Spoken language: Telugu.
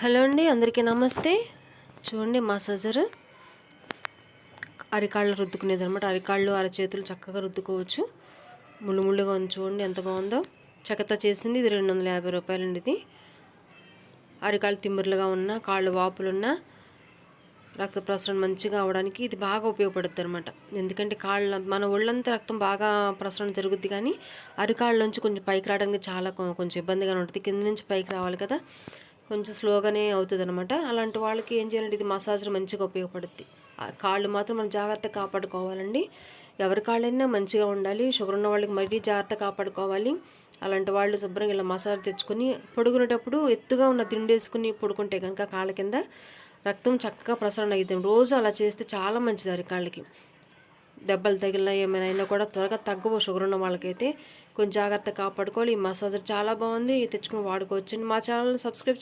హలో అండి, అందరికీ నమస్తే. చూడండి, మసాజర్ అరికాళ్ళు రుద్దుకునేది అనమాట. అరికాళ్ళు అరచేతులు చక్కగా రుద్దుకోవచ్చు. ముళ్ళుగా ఉంది, చూడండి ఎంత బాగుందో. చెక్కతో చేసింది, ఇది 250 రూపాయలండి. ఇది అరికాళ్ళు తిమ్మిర్లుగా ఉన్న, కాళ్ళు వాపులున్న, రక్త ప్రసరణ మంచిగా అవడానికి ఇది బాగా ఉపయోగపడుతుంది అనమాట. ఎందుకంటే మన ఒళ్ళంతా రక్తం బాగా ప్రసరణ జరుగుద్ది, కానీ అరికాళ్ళ నుంచి కొంచెం పైకి రావడానికి చాలా కొంచెం ఇబ్బందిగానే ఉంటుంది. కింద నుంచి పైకి రావాలి కదా, కొంచెం స్లోగానే అవుతుంది అనమాట. అలాంటి వాళ్ళకి ఏం చేయాలంటే ఇది మసాజర్ మంచిగా ఉపయోగపడుద్ది. కాళ్ళు మాత్రం మనం జాగ్రత్తగా కాపాడుకోవాలండి. ఎవరి కాళ్ళైనా మంచిగా ఉండాలి. షుగర్ ఉన్న వాళ్ళకి మరీ జాగ్రత్త కాపాడుకోవాలి. అలాంటి వాళ్ళు శుభ్రంగా ఇలా మసాజ్ తెచ్చుకొని పడుకునేటప్పుడు ఎత్తుగా ఉన్న దిండేసుకుని పడుకుంటే కనుక కాళ్ళ కింద రక్తం చక్కగా ప్రసరణ అవుతుంది. రోజు అలా చేస్తే చాలా మంచిది. అరికాళ్ళకి దెబ్బలు తగిలినా ఏమైనా అయినా కూడా త్వరగా తగ్గవు. షుగర్ ఉన్న వాళ్ళకైతే కొంచెం జాగ్రత్తగా కాపాడుకోవాలి. ఈ మసాజర్ చాలా బాగుంది, తెచ్చుకుని వాడుకోవచ్చు. మా ఛానల్ని సబ్స్క్రైబ్ చేయండి.